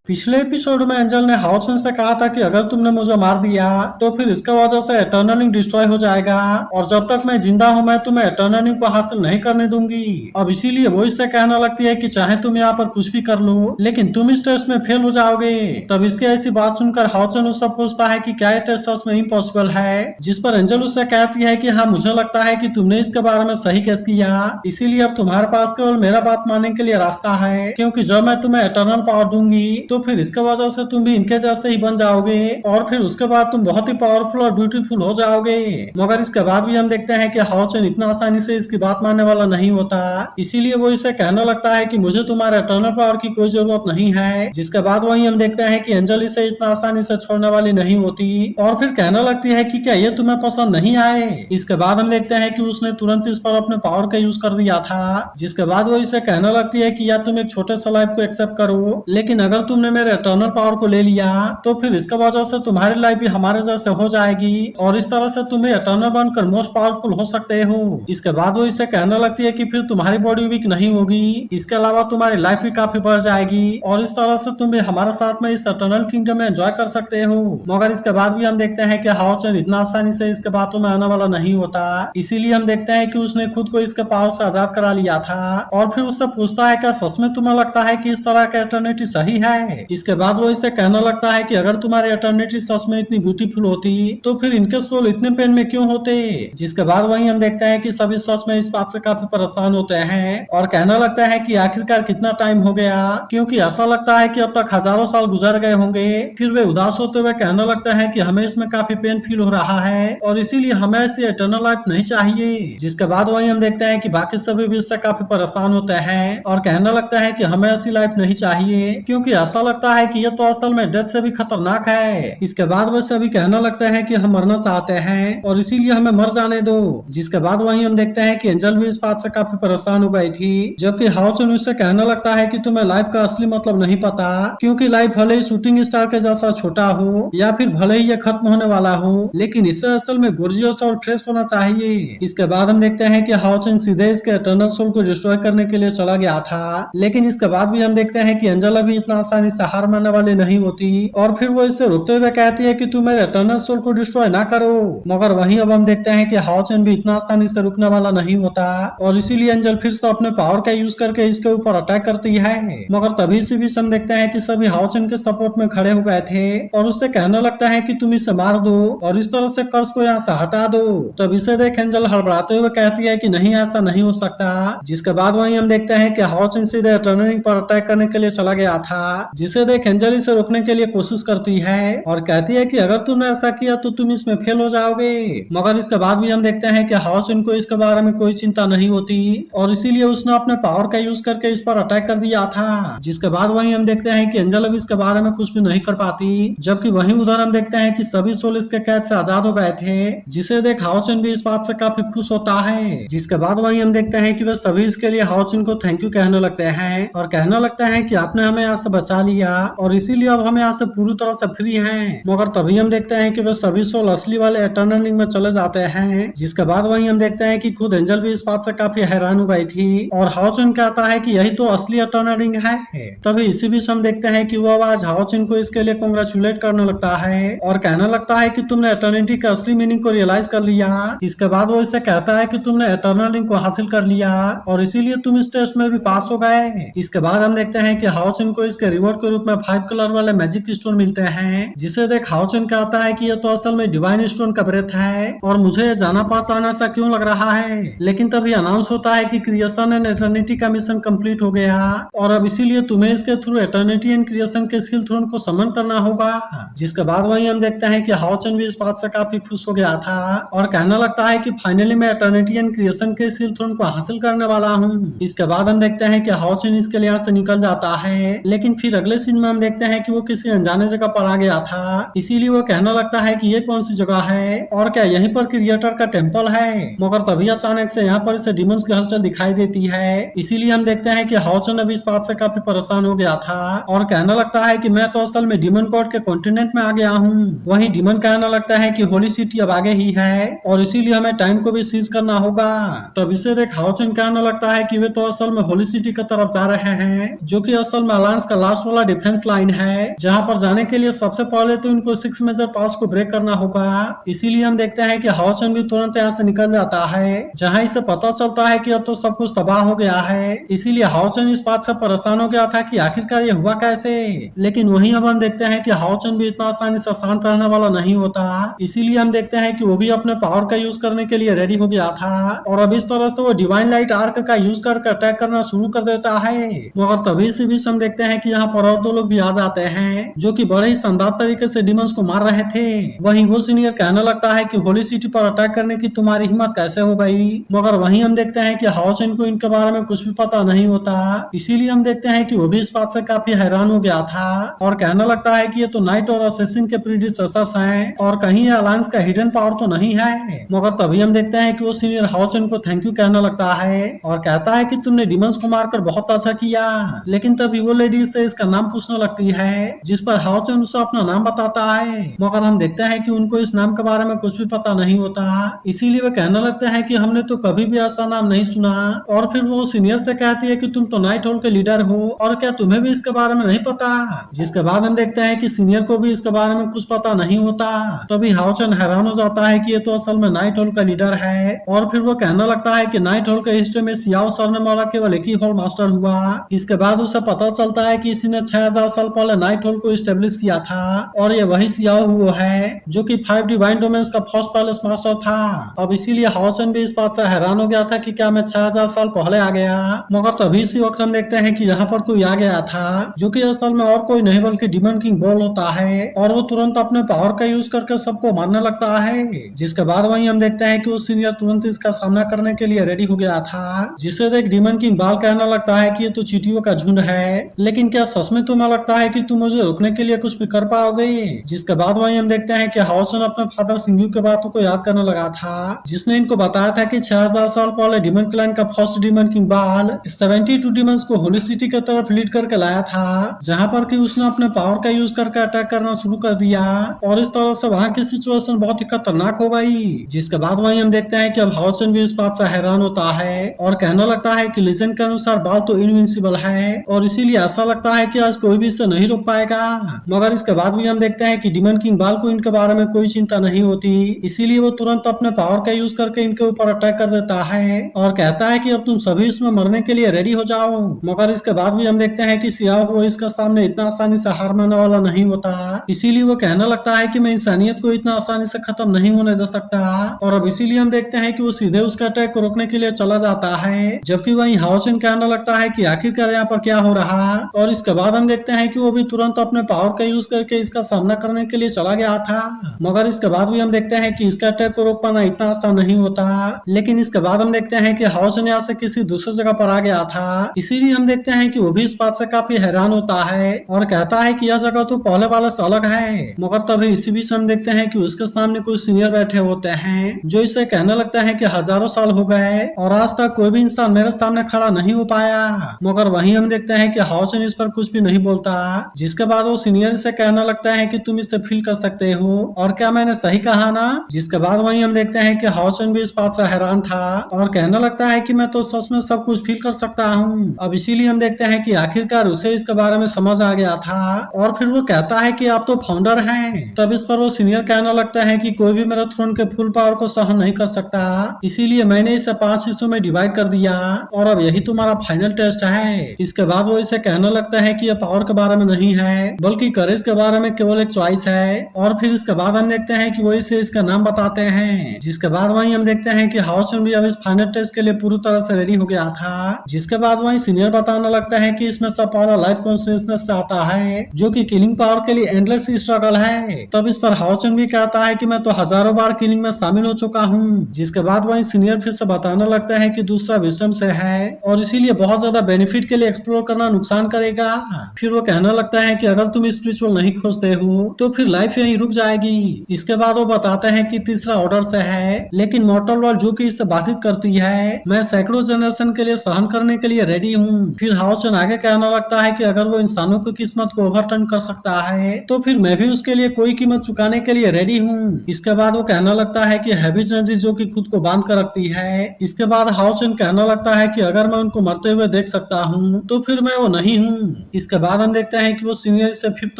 पिछले एपिसोड में एंजल ने हाउसन से कहा था कि अगर तुमने मुझे मार दिया तो फिर इसका वजह से एटर्नलिंग डिस्ट्रॉय हो जाएगा और जब तक मैं जिंदा हूँ मैं तुम्हें एटर्नलिंग को हासिल नहीं करने दूंगी। अब इसीलिए वो इससे कहने लगती है कि चाहे तुम यहाँ पर कुछ भी कर लो लेकिन तुम इस टेस्ट में फेल हो जाओगे। तब इसकी ऐसी बात सुनकर हाउसन उससे पूछता है कि क्या ये टेस्ट सच में इम्पॉसिबल है, जिस पर एंजल उससे कहती है कि हाँ मुझे लगता है कि तुमने इसके बारे में सही गेस किया, इसीलिए अब तुम्हारे पास केवल मेरा बात मानने के लिए रास्ता है, क्योंकि जब मैं तुम्हें एटर्नल पावर दूंगी तो फिर इसके वजह से तुम भी इनके जैसे ही बन जाओगे और फिर उसके बाद तुम बहुत ही पावरफुल और ब्यूटीफुल हो जाओगे। मगर इसके बाद भी हम देखते हैं कि हाउसन इतना आसानी से इसकी बात मानने वाला नहीं होता, इसीलिए वो इसे कहने लगता है कि मुझे तुम्हारे एटर्नल पावर की कोई जरूरत नहीं है। जिसके बाद वही हम देखते हैं कि एंजल इसे इतना आसानी से छोड़ने वाली नहीं होती और फिर कहने लगती है कि क्या ये तुम्हें पसंद नहीं आए। इसके बाद हम देखते हैं कि उसने तुरंत इस पर अपने पावर का यूज कर दिया था, जिसके बाद वो इसे कहने लगती है कि या तुम एक छोटे से लाइफ को एक्सेप्ट करो लेकिन अगर तुमने मेरे एटर्नल पावर को ले लिया तो फिर इसका वजह से तुम्हारी लाइफ भी हमारे जैसे हो जाएगी और इस तरह से तुम एटर्नल बनकर मोस्ट पावरफुल हो सकते हो। इसके बाद वो इससे कहने लगती है कि फिर तुम्हारी बॉडी वीक नहीं होगी, इसके अलावा तुम्हारी लाइफ भी काफी बढ़ जाएगी और इस तरह से तुम भी हमारे साथ में इस एटर्नल किंगडम में एंजॉय कर सकते हो। मगर इसके बाद भी हम देखते हैं कि हाउसन इतना आसानी से इसके बातों में आने वाला नहीं होता, इसीलिए हम देखते हैं कि उसने खुद को इसके पावर से आजाद करा लिया था और फिर उससे पूछता है क्या सच में तुम्हें लगता है कि इस तरह का एटर्निटी सही है। इसके बाद वो इसे कहने लगता है कि अगर तुम्हारी एटर्निटी सच में इतनी ब्यूटीफुल होती तो फिर इनके सोल इतने पेन में क्यों होते। जिसके बाद वही हम देखते हैं कि सभी सच में इस बात से काफी परेशान होते हैं और कहने लगता है कि आखिरकार कितना टाइम हो गया, क्योंकि ऐसा लगता है कि अब तक हजारों साल गुजर गए होंगे। फिर वे उदास होते हुए कहने लगते हैं कि हमें इसमें काफी पेन फील हो रहा है और इसीलिए हमें ऐसी एटर्नल लाइफ नहीं चाहिए। जिसके बाद वही हम देखते हैं कि बाकी सभी भी इससे काफी परेशान होते हैं और कहने लगता है कि हमें ऐसी लाइफ नहीं चाहिए, क्योंकि ऐसा लगता है कि ये तो असल में डेथ से भी खतरनाक है। इसके बाद वे सभी कहने लगते हैं कि हम मरना चाहते हैं और इसीलिए हमें मर जाने दो। जिसके बाद वही हम देखते हैं कि एंजल भी इस बात से काफी परेशान हो गई थी, जबकि हाउसन उससे कहने लगता है कि तुम्हें लाइफ का असली मतलब नहीं पता, क्योंकि लाइफ भले ही शूटिंग स्टार के जैसा छोटा हो या फिर भले ही ये खत्म होने वाला हो लेकिन इससे असल में गोर्जियस और फ्रेश होना चाहिए। इसके बाद हम देखते हैं कि हाउसन सीधे इसके एटर्नल सोल को डिस्ट्रॉय करने के लिए चला गया था, लेकिन इसके बाद भी हम देखते हैं कि एंजल अभी इतना आसानी से हार मानने वाली नहीं होती और फिर वो इससे रोकते हुए कहती है कि तुम मेरे एटर्नल सोल को डिस्ट्रॉय ना करो। मगर वहीं अब हम देखते हैं कि हाउसन भी इतना आसानी से रुकने वाला नहीं होता और इसीलिए एंजल फिर से अपने पावर का यूज करके इसके ऊपर अटैक करती है। मगर तभी से भी हम देखते हैं कि सभी हाउसन के सपोर्ट में खड़े हो गए थे और उससे कहने लगता है कि तुम इसे मार दो और इस तरह से कर्ज को यहाँ से हटा दो। तब इसे देख एंजल हड़बड़ाते हुए कहती है कि नहीं ऐसा नहीं हो सकता। जिसके बाद वहीं हम देखते हैं कि हाउसन सीधे एटर्नलिंग पर अटैक करने के लिए चला गया था, जिसे देख एंजल इसे रोकने के लिए कोशिश करती है और कहती है कि अगर तुमने ऐसा किया तो तुम इसमें फेल हो जाओगे। मगर इसके बाद भी हम देखते हैं कि हाउसन को इसके बारे में कोई चिंता नहीं होती और इसीलिए उसने अपने पावर का यूज करके इस पर अटैक कर दिया था। जिसके बाद वहीं हम देखते हैं कि एंजल अब इसके बारे में कुछ भी नहीं कर पाती, जबकि वहीं उधर हम देखते हैं कि सभी सोल इसके कैद से आजाद हो गए थे, जिसे देख हाउसन भी इस बात से काफी खुश होता है। जिसके बाद वहीं हम देखते हैं कि वे सभी इसके लिए हाउसन को थैंक यू कहने लगते हैं और कहने लगते हैं कि आपने हमें यहाँ से बचा लिया और इसीलिए अब हम यहाँ से पूरी तरह से फ्री हैं। मगर तभी हम देखते हैं कि वे सभी सोल असली वाले एटर्नलिंग में चले जाते हैं। जिसके बाद वहीं हम देखते हैं कि खुद एंजल भी इस बात से काफी हैरान हो गई थी और हाउसन कहता है कि यही तो असली एटर्नलिंग है। तभी इसी बीच हम देखते हैं कि वो आज हाउसन को इसके लिए कांग्रेचुलेट करने लगता है और कहने लगता है कि तुमने एटर्निटी का असली मीनिंग को रियलाइज कर लिया। इसके बाद वो इससे कहता है कि तुमने एटर्नलिंग को हासिल कर लिया और इसीलिए तुम इस टेस्ट में भी पास हो गए। इसके बाद हम देखते हैं कि हाउसन को इसके रिवॉर्ड के रूप में 5 कलर वाले मैजिक स्टोन मिलते हैं, जिसे देख हाउसन कहता है कि ये तो असल में डिवाइन स्टोन का ब्रेथ है और मुझे जाना पहचाना सा क्यों लग रहा है। लेकिन तभी अनाउंस होता है कि क्रिएशन एंड एटर्निटी का मिशन कंप्लीट हो गया और अब इसीलिए तुम्हें इसके थ्रू एटर्निटी एंड क्रिएशन के स्किल थ्रोन को समन करना होगा। जिसके बाद वहीं हम देखते हैं कि हाउसन भी इस बात से काफी खुश हो गया था और कहने लगता है कि फाइनली मैं एटर्निटी एंड क्रिएशन के स्किल थ्रोन को हासिल करने वाला हूँ। इसके बाद हम देखते हैं कि हाउसन इसके लिए यहाँ से निकल जाता है, लेकिन फिर अगले सीन में हम देखते हैं कि वो किसी अनजाने जगह पर आ गया था, इसीलिए वो कहने लगता है कि ये कौन सी जगह है और क्या यहीं पर क्रिएटर का टेम्पल है। मगर तभी अचानक से यहाँ पर इसे डिमंस की हलचल दिखाई देती है, इसीलिए हम देखते हैं कि हाउसन अभी इस बात से काफी परेशान हो गया था और कहने लगता है कि मैं तो असल में डिमन गॉड के कॉन्टिनेंट में आ गया हूँ। वहीं डिमन कहने लगता है कि होली सिटी अब आगे ही है और इसीलिए हमें टाइम को भी सीज करना होगा। तब इसे देख हाउसन कहने लगता है कि वे तो असल में होली सिटी की तरफ जा रहे हैं, जो कि असल में अलायंस का लास्ट वाला डिफेंस लाइन है, जहाँ पर जाने के लिए सबसे पहले तो इनको 6 मेजर पास को ब्रेक करना होगा। इसीलिए हम देखते हैं कि हाओचन भी तुरंत यहाँ से निकल जाता है, जहाँ इसे पता चलता है कि अब तो सब कुछ तबाह हो गया है। इसीलिए हाओचन इस बात से परेशान हो गया था कि आखिरकार ये हुआ कैसे। लेकिन वहीं अब हम देखते हैं कि हाओचन भी इतना आसानी से शांत रहने वाला नहीं होता। इसीलिए हम देखते हैं कि वो भी अपने पावर का यूज करने के लिए रेडी हो गया था और अब इस तरह से वो डिवाइन लाइट आर्क का यूज करके अटैक करना शुरू कर देता है। मगर तभी से भी हम देखते हैं कि यहाँ पर और 2 लोग भी आ जाते हैं, जो कि बड़े ही शानदार तरीके से डिमंस को मार रहे थे। वहीं वो सीनियर कहने लगता है कि होली सिटी पर अटैक करने की तुम्हारी हिम्मत कैसे हो गई। मगर वहीं हम देखते हैं कि हाओचन को इनके बारे में कुछ भी पता नहीं होता। इसीलिए हम देखते हैं कि वो भी इस बात से काफी हैरान हो गया था और कहने लगता है कि ये तो नाइट और असेसिन के प्रीडिसेसर्स हैं और कहीं ये अलायंस का हिडन पावर तो नहीं है। मगर तभी हम देखते हैं कि वो सीनियर हाओचन को थैंक यू कहने लगता है और कहता है कि तुमने डिमंस को मारकर बहुत अच्छा किया। लेकिन तभी वो लेडी से इसका नाम पूछने लगती है, जिस पर हाओचन उसे अपना नाम बताता है। मगर हम देखते हैं कि उनको इस नाम के बारे में कुछ भी पता नहीं होता। इसीलिए वो कहने लगते हैं कि हमने तो कभी भी ऐसा नाम नहीं सुना। और फिर वो सीनियर से कहती है कि तुम तो नाइट होल के लीडर हो और क्या तुम्हें भी इसके बारे में नहीं पता। जिसके बाद हम देखते हैं कि सीनियर को भी इसके बारे में कुछ पता नहीं होता। तभी हाओचन हैरान हो जाता है कि ये तो असल में नाइट होल का लीडर है और फिर वो कहने लगता है कि नाइट होल के हिस्ट्री में सियाओ सरने वाला केवल एक ही होल मास्टर हुआ। इसके बाद उसे पता चलता है कि इसी ने 6000 साल पहले नाइट होल को स्टेब्लिश किया था और ये वही सियाओ हुआ है जो कि 5 डिवाइन डोमेन्स का फर्स्ट पैलेस मास्टर था। अब इसीलिए हाओचन भी इस बात से हैरान हो गया था कि क्या मैं 6000 साल पहले आ गया। मगर तभी इसी वक्त हम देखते हैं कि यहाँ पर कोई आ गया था, जो कि असल में और कोई नहीं बल्कि डिमन किंग बॉल होता है और वो तुरंत अपने पावर का यूज करके सबको मारने लगता है। जिसके बाद वहीं हम देखते हैं कि वो सीनियर तुरंत इसका सामना करने के लिए रेडी हो गया था, जिसे देख डिमन किंग बाल कहने लगता है कि ये तो चींटियों का झुंड है, लेकिन क्या सच में तुम्हें लगता है कि तुम मुझे रोकने के लिए कुछ भी कर पाओगे। जिसके बाद वहीं हम देखते हैं कि हाओचन अपने फादर सिंगयू के बातों को याद करने लगा था, जिसने इनको बताया था कि 6000 साल पहले डिमन क्लैन का फर्स्ट डिमन किंग बाल 72 डिमंस को होली सिटी की तरफ लीड करके लाया था, जहाँ पर कि उसने अपने पावर का यूज करके अटैक करना शुरू कर दिया और इस तरह से वहाँ की सिचुएशन बहुत ही खतरनाक हो गई। जिसके बाद वहीं हम देखते हैं कि अब हाओचन भी इस बात से हैरान होता है और कहने लगता है कि लेजेंड के अनुसार बाल तो इनविंसिबल है और इसीलिए ऐसा लगता है कि आज कोई भी इसे नहीं रोक पाएगा। मगर इसके बाद भी हम देखते हैं कि डिमन किंग बाल को इनके बारे में कोई चिंता नहीं होती, इसीलिए वो तुरंत अपने पावर का यूज करके इनके ऊपर अटैक कर देता है और कहता है कि अब तुम सभी इसमें मरने के लिए रेडी हो जाओ। मगर इसके बाद भी हम देखते हैं कि सियाओ वो इसका सामने इतना आसानी से हार मानने वाला नहीं होता, इसीलिए वो कहने लगता है कि मैं इंसानियत को इतना आसानी से खत्म नहीं होने दे सकता। और अब इसीलिए हम देखते हैं कि वो सीधे उसका अटैक को रोकने के लिए चला जाता है, जबकि वहीं हाओचन कहने लगता है कि आखिरकार यहाँ पर क्या हो रहा। और इसके बाद हम देखते हैं कि वो भी तुरंत अपने पावर का यूज करके इसका सामना करने के लिए चला गया था। मगर इसके बाद भी हम देखते हैं कि इसका अटैक को रोक पाना इतना आसान नहीं होता। लेकिन इसके बाद हम देखते हैं कि हाओचन यहाँ से किसी दूसरी जगह पर आ गया था, इसीलिए हम देखते हैं कि वो भी इस बात से काफी हैरान होता है और कहता है कि यह जगह तो पहले वाले से अलग है। मगर तभी इसी बीच हम देखते हैं कि उसके सामने कुछ सीनियर बैठे होते हैं, जो इसे कहने लगता है कि हजारों साल हो गए और आज तक कोई भी इंसान मेरे सामने खड़ा नहीं हो पाया। मगर वहीं हम देखते हैं कि हाओचन इस पर कुछ भी नहीं बोलता। जिसके बाद वो सीनियर से कहने लगता है कि तुम इसे फील कर सकते हो और क्या मैंने सही कहा ना। जिसके बाद वहीं हम देखते हैं कि हाओचन भी इस बात से हैरान था और कहने लगता है कि मैं तो सच में सब कुछ फील कर सकता हूँ। अब इसीलिए हम देखते हैं कि आखिरकार उसे इसके बारे में समझ आ गया था और फिर वो कहता है कि आप तो फाउंडर हैं। तब इस पर वो सीनियर कहने लगता है कि कोई भी मेरे थ्रोन के फुल पावर को सहन नहीं कर सकता, इसीलिए मैंने इसे 5 हिस्सों में डिवाइड कर दिया और अब यही तुम्हारा फाइनल टेस्ट है। इसके बाद वो इसे कहने लगता है कि यह पावर के बारे में नहीं है बल्कि करेज के बारे में केवल एक चॉइस है। और फिर इसके बाद हम देखते हैं कि वो इसे इसका नाम बताते हैं। जिसके बाद वहीं हम देखते हैं कि हाओचन भी अब इस फाइनल टेस्ट के लिए पूरी तरह से रेडी हो गया था। जिसके बाद वहीं सीनियर बताने लगता है कि इसमें सब पावर लाइफ कॉन्शियसनेस से आता है, जो कि किलिंग पावर के लिए एंडलेस स्ट्रगल है। तब इस पर हाओचन भी कहता है कि मैं तो हजारों बार किलिंग में शामिल हो चुका हूँ। जिसके बाद वहीं सीनियर फिर से बताने लगता है कि दूसरा विजडम से है और इसीलिए बहुत ज्यादा बेनिफिट के लिए एक्सप्लोर करना नुकसान करेगा। फिर वो कहने लगता है कि अगर तुम स्पिरिचुअल नहीं खोजते हो तो फिर लाइफ यहीं रुक जाएगी। इसके बाद वो बताते हैं कि तीसरा ऑर्डर से है, लेकिन मॉर्टल वर्ल्ड जो कि इससे बाधित करती है, मैं सैकड़ों जनरेशन के लिए सहन करने के लिए रेडी हूँ। फिर हाओचन आगे कहने लगता है कि अगर वो इंसानों की किस्मत को ओवरटर्न कर सकता है तो फिर मैं भी उसके लिए कोई कीमत चुकाने के लिए रेडी हूँ। इसके बाद वो कहने लगता है कि हैवी एनर्जी जो कि खुद को बांध कर रखती है। इसके बाद हाओचन कहने लगता है कि अगर मैं उनको मरते हुए देख सकता हूँ तो फिर मैं वो नहीं हूँ। इसके बाद हम देखते हैं कि वो सीनियर से 5th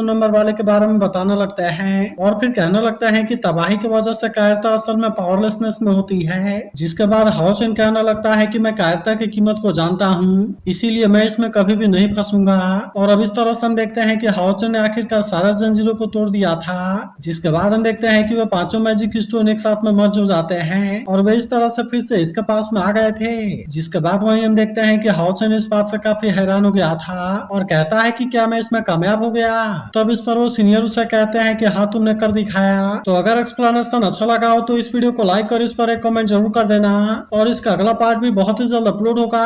नंबर वाले के बारे में बताने लगता है और फिर कहने लगता है कि तबाही की वजह से कायरता असल में पावरलेसनेस में होती है। जिसके बाद हाओचन कहने लगता है कि मैं कायरता की कीमत को जानता हूँ, इसीलिए मैं इसमें कभी भी नहीं फंसूंगा। और अब इस तरह से हम देखते हैं कि हाओचन ने आखिरकार सारा जंजीरों को तोड़ दिया था। जिसके बाद हम देखते हैं कि वो पांचों मैजिक स्टोन एक साथ में मर्ज हो जाते हैं और वे इस तरह से फिर से इसके पास में आ गए थे। जिसके बाद वहीं हम देखते हैं कि हाओचन इस बात से काफी हैरान हो गया था और कहता है कि क्या मैं इसमें कामयाब हो गया। तब इस पर वो सीनियर उसे कहते हैं कि हाँ तुमने कर दिखाया। तो अगर एक्सप्लेनेशन अच्छा लगा हो तो इस वीडियो को लाइक और इस पर एक कमेंट जरूर कर देना और इसका अगला पार्ट भी बहुत ही जल्द अपलोड होगा।